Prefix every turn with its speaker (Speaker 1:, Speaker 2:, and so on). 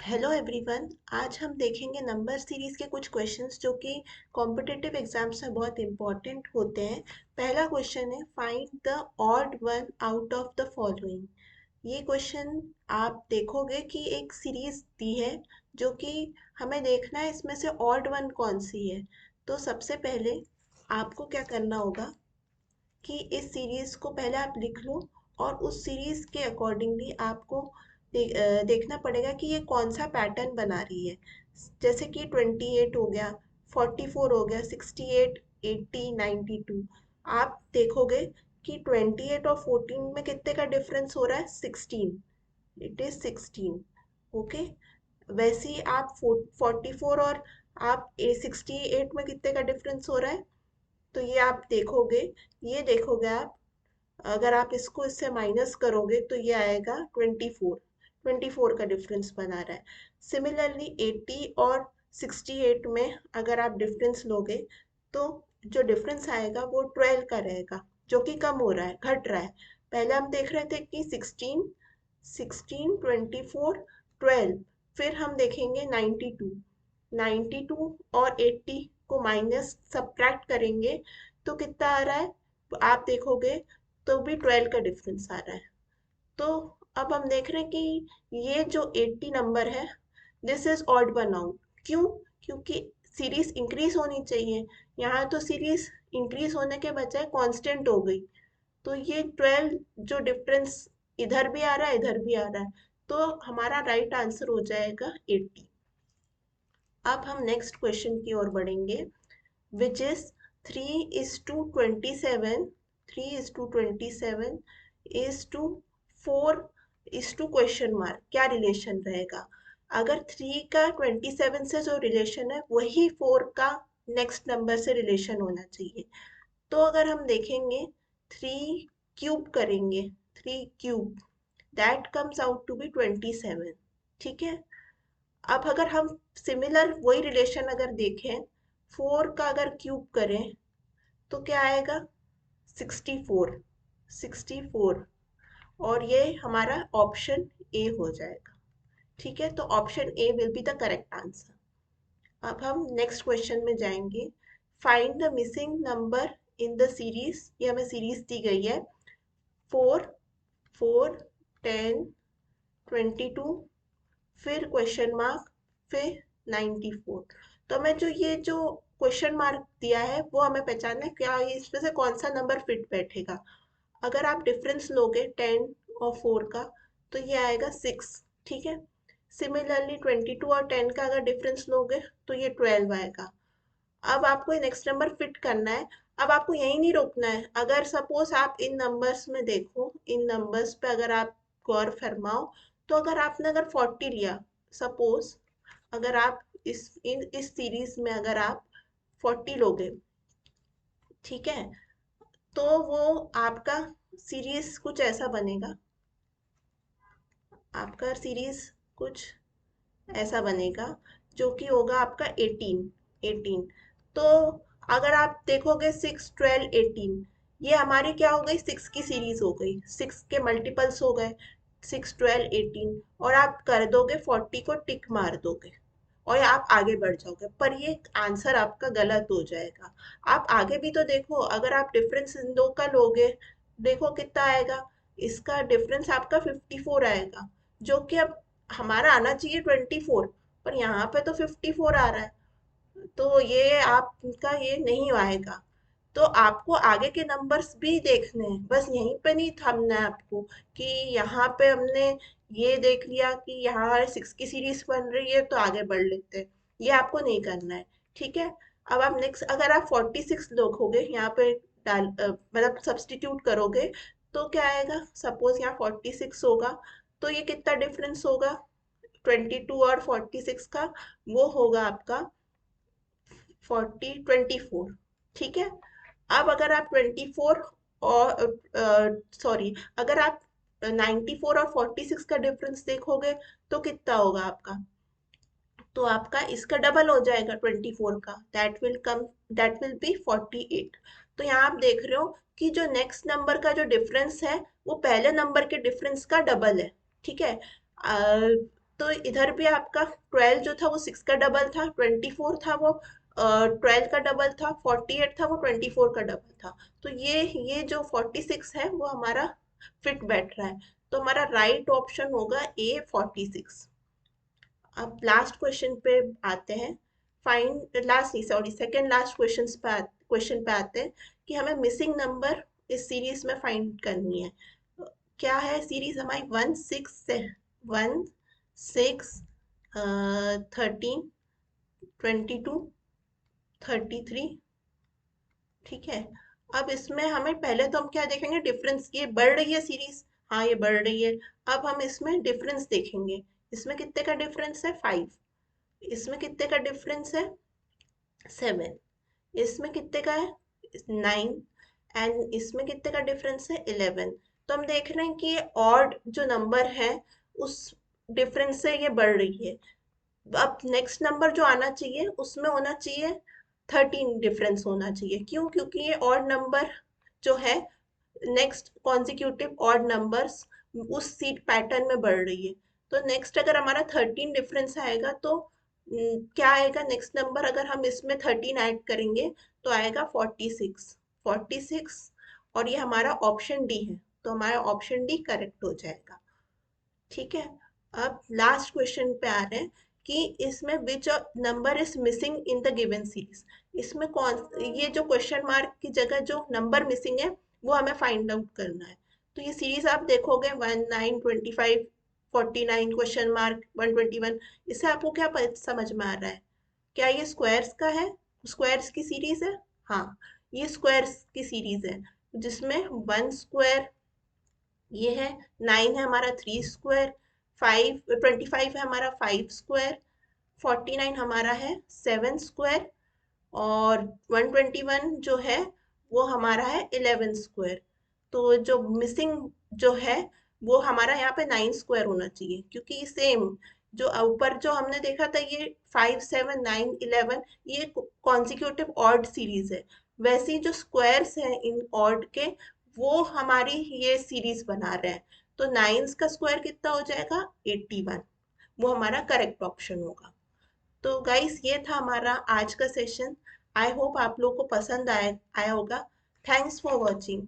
Speaker 1: Hello everyone. आज हम देखेंगे नंबर सीरीज के कुछ क्वेश्चंस जो कि कॉम्पिटिटिव एग्जाम्स में बहुत इंपॉर्टेंट होते हैं। पहला क्वेश्चन है, find the odd one out of the following. ये क्वेश्चन आप देखोगे कि एक सीरीज दी है जो कि हमें देखना है इसमें से ऑड वन कौन सी है। तो सबसे पहले आपको क्या करना होगा कि इस सीरीज को पहले आप लिख लो और उस सीरीज के अकॉर्डिंगली आपको देखना पड़ेगा कि ये कौन सा पैटर्न बना रही है। जैसे कि 28 हो गया, 44 हो गया, 68, 80, 92। आप देखोगे कि 28 और 14 में कितने का डिफरेंस हो रहा है, 16। It is 16। ओके। वैसे ही आप 44 और आप 68 में कितने का डिफरेंस हो रहा है, तो ये आप देखोगे, ये देखोगे आप। अगर आप इसको इससे माइनस करोगे तो ये आएगा 24। 24 का डिफरेंस बना रहा है। सिमिलरली 80 और 68 में अगर आप डिफरेंस लोगे तो जो डिफरेंस आएगा वो 12 का रहेगा, जो कि कम हो रहा है, घट रहा है। पहले हम देख रहे थे कि 16, 16, 24, 12। फिर हम देखेंगे 92। 92 और 80 को माइनस सब्ट्रैक्ट करेंगे तो कितना आ रहा है, तो आप देखोगे तो भी 12 का डिफरेंस आ रहा है। तो अब हम देख रहे हैं कि ये जो 80 नंबर है, this is odd one out. क्यों? क्योंकि सीरीज इंक्रीज होनी चाहिए। यहाँ तो सीरीज इंक्रीज होने के बजाय कांस्टेंट हो गई। तो ये 12 जो डिफरेंस इधर भी आ रहा है, इधर भी आ रहा है, तो हमारा राइट आंसर हो जाएगा 80। अब हम नेक्स्ट क्वेश्चन की ओर बढ़ेंगे, which is 3:27। 3:27 is to 4:, question mark, क्या रिलेशन रहेगा? अगर 3 का 27 से जो रिलेशन है वही 4 का नेक्स्ट नंबर से रिलेशन होना चाहिए। तो अगर हम देखेंगे, 3 क्यूब करेंगे, 3 cube, that comes out to be 27। ठीक है। अब अगर हम सिमिलर वही रिलेशन अगर देखें, 4 का अगर क्यूब करें तो क्या आएगा, 64। 64। और ये हमारा ऑप्शन ए हो जाएगा। ठीक है, तो option A will be the correct answer. अब हम नेक्स्ट क्वेश्चन में जाएंगे, find the missing number in the series. ये हमें सीरीज दी गई है, 4, 4, 10, 22, फिर क्वेश्चन मार्क, फिर 94। तो हमें जो क्वेश्चन मार्क दिया है वो हमें पहचानना है, क्या ये इसमें से कौन सा नंबर फिट बैठेगा। अगर आप डिफरेंस लोगे 10 और 4 का तो ये आएगा 6। ठीक है। सिमिलरली 22 और 10 का अगर डिफरेंस लोगे तो ये 12 आएगा। अब आपको नेक्स्ट नंबर फिट करना है। अब आपको यही नहीं रोकना है। अगर सपोज आप इन नंबर्स में देखो, इन नंबर्स पे अगर आप गौर फरमाओ, तो अगर आपने अगर 40 लिया, सपोज अगर आप इस सीरीज में अगर आप 40 लोगे, ठीक है, तो वो आपका सीरीज कुछ ऐसा बनेगा। आपका सीरीज कुछ ऐसा बनेगा जो कि होगा आपका 18। 18। तो अगर आप देखोगे 6, 12, 18, ये हमारी क्या हो गई, 6 की सीरीज हो गई, 6 के मल्टीपल्स हो गए, 6, 12, 18। और आप कर दोगे 40 को टिक मार दोगे और आप आगे बढ़ जाओगे, पर ये आंसर आपका गलत हो जाएगा। आप आगे भी तो देखो, अगर आप डिफरेंस इन दो का लोगे, देखो कितना आएगा। इसका डिफरेंस आपका 54 आएगा, जो कि अब हमारा आना चाहिए 24, पर यहाँ पे तो 54 आ रहा है। तो ये आपका ये नहीं आएगा। तो आपको आगे के नंबर्स भी देखने हैं, बस यहीं पे नहीं थमना है आपको कि यहाँ पे हमने ये देख लिया कि यहाँ 6 की सीरीज बन रही है तो आगे बढ़ लेते हैं। ये आपको नहीं करना है। ठीक है। अब आप नेक्स्ट अगर आप 46 देखोगे, यहाँ पे मतलब सब्सटीट्यूट करोगे तो क्या आएगा, सपोज यहाँ 46 होगा तो ये कितना डिफरेंस होगा, 22 और 46 का, वो होगा आपका 24। ठीक है। अब अगर आप 24 और सॉरी, अगर आप 94 और 46 का डिफरेंस देखोगे तो कितना होगा आपका, तो आपका इसका डबल हो जाएगा 24 का, दैट विल बी 48। तो यहाँ आप देख रहे हो कि जो नेक्स्ट नंबर का जो डिफरेंस है वो पहले नंबर के डिफरेंस का डबल है। ठीक है। तो इधर भी आपका 12 जो था वो 6 का डबल था, 24 था वो 12 का डबल था, 48 था वो 24 का डबल था। तो ये जो 46 है वो हमारा फिट बैठ रहा है। तो हमारा राइट ऑप्शन होगा ए 46। अब लास्ट क्वेश्चन पे आते हैं। फाइंड लास्ट नहीं, सॉरी, सेकंड लास्ट क्वेश्चन पे आते हैं कि हमें मिसिंग नंबर इस सीरीज में फाइंड करनी है। क्या है सीरीज हमारी? 1 6 13 22 33। ठीक है। अब इसमें हमें पहले तो हम क्या देखेंगे? डिफरेंस। ये बढ़ रही है सीरीज, हाँ ये बढ़ रही है। अब हम इसमें डिफरेंस देखेंगे। इसमें कितने का डिफरेंस है? 5। इसमें कितने का डिफरेंस है? 7। इसमें कितने का है? 9। एंड इसमें कितने का डिफरेंस है? 11। तो हम देख रहे हैं कि ये ऑड जो नंबर है उस डिफरेंस से ये बढ़ रही है। अब नेक्स्ट नंबर जो आना चाहिए उसमें होना चाहिए 13 डिफरेंस होना चाहिए। क्यों? क्योंकि ये ऑड नंबर जो है, नेक्स्ट कॉन्जिक्यूटिव ऑड नंबर्स उस सीट पैटर्न में बढ़ रही है। तो नेक्स्ट अगर हमारा 13 डिफरेंस आएगा तो क्या आएगा नेक्स्ट नंबर? अगर हम इसमें 13 ऐड करेंगे तो आएगा 46। 46। और ये हमारा ऑप्शन डी है, तो हमारा ऑप्शन डी करेक्ट हो जाएगा। ठीक है। अब लास्ट क्वेश्चन पे आ रहे हैं कि इसमें which number is missing in the given series. इसमें कौन, ये जो क्वेश्चन मार्क की जगह जो नंबर मिसिंग है वो हमें फाइंड आउट करना है। तो ये सीरीज आप देखोगे 19 25 49 क्वेश्चन मार्क 121। इससे आपको क्या समझ में आ रहा है? क्या ये स्क्वायर्स का है? स्क्वायर्स की सीरीज है। हाँ, ये स्क्वायर्स की सीरीज है जिसमें 1 स्क्वायर ये है, 9 है हमारा 3 स्क्वायर, 25 है हमारा 5 स्क्वायर, 49 हमारा है 7 स्क्वायर, और 121 जो है वो हमारा है 11 स्क्वायर। तो जो मिसिंग जो है वो हमारा यहाँ पे 9 स्क्वायर होना चाहिए, क्योंकि सेम जो ऊपर जो हमने देखा था ये 5 7 9 11, ये कॉन्जिक्यूटिव ऑड सीरीज है। वैसे ही जो स्क्वायर्स हैं इन ऑड के वो हमारी ये सीरीज बना रहे हैं। तो नाइन्स का स्क्वायर कितना हो जाएगा? 81। वो हमारा करेक्ट ऑप्शन होगा। तो गाइस ये था हमारा आज का सेशन। आई होप आप लोग को पसंद आया आया होगा। Thanks for watching.